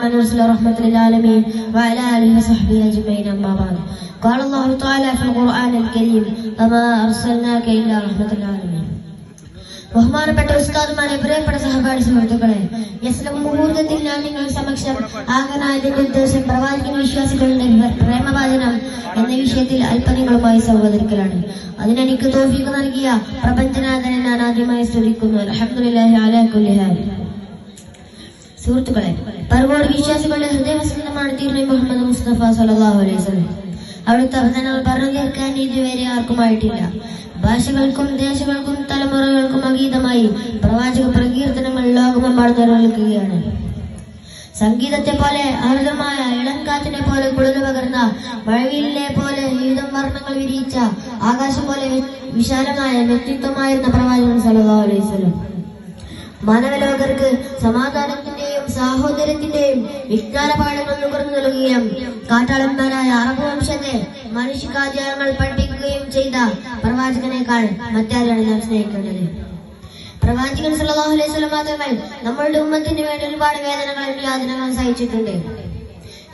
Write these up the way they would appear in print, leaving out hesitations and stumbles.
محمد رسول رحمة للعالمين وعلى آله وصحبه أجمعين أما بعد. قال الله تعالى في القرآن الكريم وما أرسلناك إلا رحمة للعالمين. ബഹുമാനപ്പെട്ട ഉസ്താദുമാരെ, പ്രിയപ്പെട്ട സഹപാഠി സുഹൃത്തുക്കളെ, യസ്ലം മുഹൂർത്തത്തിൽ ഞാൻ നിങ്ങൾ സമക്ഷം ആകാനായതിന്റെ ഉദ്ദേശം പ്രവാചകൻ വിശ്വാസികളുടെ പ്രേമവാചനം എന്ന വിഷയത്തിൽ അല്പനിങ്ങളുമായി സംവദിക്കലാണ്. അതിനെനിക്ക് തൗഫീഖ് നൽകിയ പ്രപഞ്ചനാഥനെ ഞാൻ ആദ്യമായി സ്തുതിക്കുന്നു. അൽഹംദുലില്ലാഹി അലാ കുല്ലി ഹാൽ. സുഹൃത്തുക്കളെ, പരമോട് വിശ്വാസികളുടെ ഹൃദയവസന്തമാണ് തിരുനബി മുഹമ്മദ് മുസ്തഫ സല്ലല്ലാഹു അലൈഹി വസല്ലം. അവിടുത്തെ വചനങ്ങൾ പറഞ്ഞു തീർക്കാൻ ഇതുവരെ ആർക്കുമായിട്ടില്ല. ഭാഷകൾക്കും ദേശങ്ങൾക്കും തലമുറകൾക്കും അതീതമായി പ്രവാചക പ്രകീർത്തനങ്ങൾ ലോകമെമ്പാടും നിലനിൽക്കുകയാണ്. സംഗീതത്തെ പോലെ അമൃതമായ ഇളംകാറ്റിനെ പോലെ കുളിര് പകർന്ന മഴവില്ലിനെ പോലെ വിവിധ വർണ്ണങ്ങൾ വിരിയിച്ച ആകാശം പോലെ വിശാലമായ വ്യക്തിത്വമായിരുന്ന പ്രവാചകൻ സല്ലല്ലാഹു അലൈഹി വസല്ലം മാനവലോകർക്ക് സമാധാനത്തിന്റെയും സാഹോദര്യത്തിന്റെയും വിജ്ഞാന പാഠങ്ങൾ നുകർന്നു നൽകുകയും കാട്ടാളന്മാരായ അറബ് വംശത്തെ മനുഷ്യകാചാരങ്ങൾ പഠിപ്പിക്കുകയും ചെയ്ത പ്രവാചകനേക്കാൾ മറ്റാരാണ് നാം സ്നേഹിക്കേണ്ടത്? പ്രവാചകൻ സല്ലല്ലാഹു അലൈഹി വസല്ലം തങ്ങൾ നമ്മളുടെ ഉമ്മത്തിന് വേണ്ടി ഒരുപാട് വേദനകളും യാതനകളും സഹിച്ചിട്ടുണ്ട്.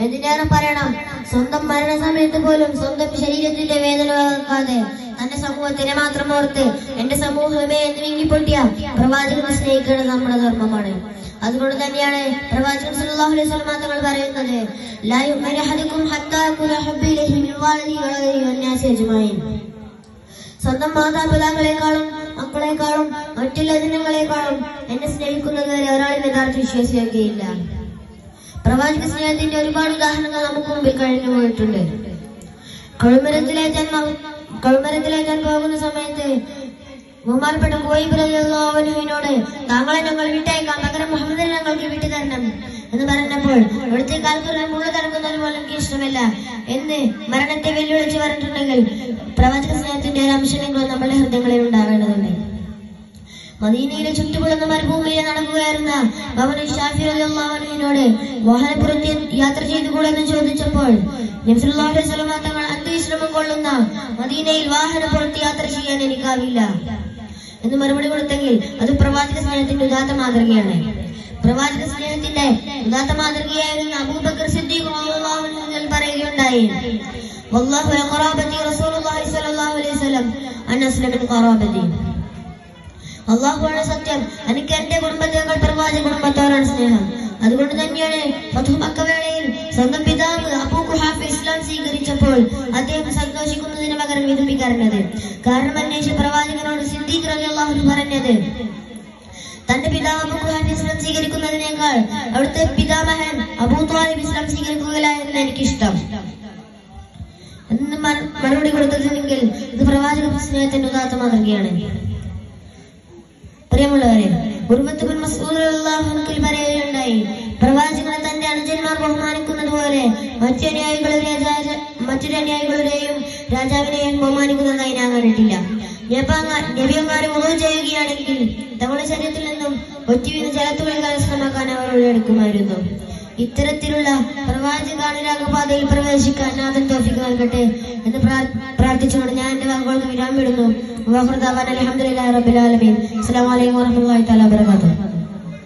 എന്തിനേറെ പറയണം, സ്വന്തം മരണസമയത്ത് പോലും സ്വന്തം ശരീരത്തിന്റെ വേദന കേൾക്കാതെ തന്റെ സമൂഹത്തിനെ മാത്രം ഓർത്ത് എന്റെ സമൂഹമേ എന്ന് വിങ്ങിപ്പൊട്ടിയ പ്രവാചകനെ സ്നേഹിക്കേണ്ടത് നമ്മുടെ ധർമ്മമാണ്. അതുകൊണ്ട് തന്നെയാണ് പ്രവാചകൻ സല്ലല്ലാഹു അലൈഹി വസല്ലം തങ്ങൾ പറയുന്നത്, ലാ യുഅ്മിനു അഹദുക്കും ഹത്താ യകൂന ഹബ്ബു ഇലൈഹി മിൻ വാലിദിഹി വലദിഹി വന്നാസി അജ്മഈൻ. സ്വന്തം മാതാപിതാക്കളെക്കാളും മക്കളെക്കാളും മറ്റുള്ള ജനങ്ങളെക്കാളും എന്നെ സ്നേഹിക്കുന്നത് വരെ ഒരാളും യഥാർത്ഥ വിശ്വാസിയാക്കുകയില്ല. പ്രവാചക സ്നേഹത്തിന്റെ ഒരുപാട് ഉദാഹരണങ്ങൾ നമുക്ക് മുമ്പിൽ കഴിഞ്ഞു പോയിട്ടുണ്ട്. കഴുമരത്തിലേറ്റാൻ പോകുന്ന സമയത്ത് ബഹുമാനപ്പെട്ട ഖുവൈബ് റളിയല്ലാഹു അൻഹുവിനോട് താങ്കളെ ഞങ്ങൾ വിട്ടയക്കാം, പകരം മുഹമ്മദിനെ ഞങ്ങൾക്ക് വിട്ടു തരണം എന്ന് പറഞ്ഞപ്പോൾ ഇവിടുത്തെ കാലത്ത് മുള്ള തടക്കുന്നത് പോലും എനിക്ക് ഇഷ്ടമല്ല എന്ന് മരണത്തെ വെല്ലുവിളിച്ച് പറഞ്ഞിട്ടുണ്ടെങ്കിൽ പ്രവാചക സ്നേഹത്തിന്റെ ഒരു അംശമെങ്കിലും നമ്മുടെ ഹൃദയങ്ങളിൽ ഉണ്ടാവേണ്ടതുണ്ട്. മദീനയിലെ ചുറ്റുപുഴുന്ന മരുഭൂമിയിലെ നടക്കുകയായിരുന്ന ഇമാം ശാഫിഈ റളിയല്ലാഹു അൻഹുവിനോട് വാഹനപ്പുറത്ത് യാത്ര ചെയ്തുകൂടെന്ന് ചോദിച്ചപ്പോൾ നബി സല്ലല്ലാഹു അലൈഹി വസല്ലം തങ്ങൾ അന്ത്യവിശ്രമം കൊള്ളുന്ന മദീനയിൽ വാഹനപ്പുറത്ത് യാത്ര ചെയ്യാൻ എനിക്കാവില്ല എന്ന് മറുപടി കൊടുത്തെങ്കിൽ അത് പ്രവാചക സ്നേഹത്തിന്റെ ഉദാത്ത മാതൃകയാണ്. പ്രവാചക സ്നേഹത്തിന്റെ ഉദാത്ത മാതൃകയായിരുന്ന അബൂബക്കർ സിദ്ദീഖ് റളിയല്ലാഹു അൻഹു പറയുകയുണ്ടായി, വല്ലാഹു ഖറാബതി റസൂലുള്ളാഹി സ്വല്ലല്ലാഹു അലൈഹി വസല്ലം അൻ അസ്ലമ മിൻ ഖറാബതി. അല്ലാഹുവാണ് സത്യം, എനിക്ക് എന്റെ കുടുംബത്തേക്കാൾ പ്രവാചക കുടുംബത്തോടാണ് സ്നേഹം. അതുകൊണ്ട് തന്നെയാണ് ഫത്ഹു മക്ക വേളയിൽ സ്വന്തം പിതാവ് അബൂ ഖുഹാഫ ഇസ്ലാം സ്വീകരിച്ചപ്പോൾ അദ്ദേഹം സന്തോഷിക്കുന്നതിന് പകരം വിതുമ്പിക്കരഞ്ഞത്. കാരണം അന്വേഷിച്ച പ്രവാചകനോട് സിദ്ദീഖ് റളിയല്ലാഹു അൻഹു പറഞ്ഞത്, തന്റെ പിതാവ് അബൂ ഖുഹാഫ ഇസ്ലാം സ്വീകരിക്കുന്നതിനേക്കാൾ അവിടുത്തെ പിതാമഹൻ അബൂ ത്വാലിബ് ഇസ്ലാം സ്വീകരിക്കുകയായിരുന്നു എനിക്കിഷ്ടം എന്ന് മറുപടി കൊടുത്തിട്ടുണ്ടെങ്കിൽ ഇത് പ്രവാചക സ്നേഹത്തിന്റെ ഉദാത്ത മാതൃകയാണ്. പ്രിയമുള്ളവരെ, ഉർവത്ത് ബിൻ മസ്ഊദ് റളിയല്ലാഹു അൻഹു പറയുകയുണ്ടായി, പ്രവാചകനെ തന്റെ അനുജന്മാർ ബഹുമാനിക്കുന്നത് പോലെ മറ്റൊരു അനുയായികളുടെയും രാജാവിനെയും ബഹുമാനിക്കുന്നതായി ഞാൻ കണ്ടിട്ടില്ല. നബിയന്മാരെ വുളൂ ചെയ്യുകയാണെങ്കിൽ തങ്ങളുടെ ശരീരത്തിൽ നിന്നും ഒറ്റവീണ് ജലത്തുകളിൽ കരസ്ഥമാക്കാൻ അവരോട് എടുക്കുമായിരുന്നു. ഇത്തരത്തിലുള്ള പ്രവാചകാനുരാഗപാതയിൽ പ്രവേശിക്കാൻ നാഥൻ തൗഫീഖ് നൽകട്ടെ എന്ന് പ്രാർത്ഥിച്ചുകൊണ്ട് ഞാൻ എന്റെ വാക്കുകൾക്ക് വിരാമം ഇടുന്നു. അൽഹംദുലില്ലാഹി റബ്ബിൽ ആലമീൻ. അസ്സലാമു അലൈക്കും വറഹ്മത്തുള്ളാഹി തആല വബറകാതുഹു.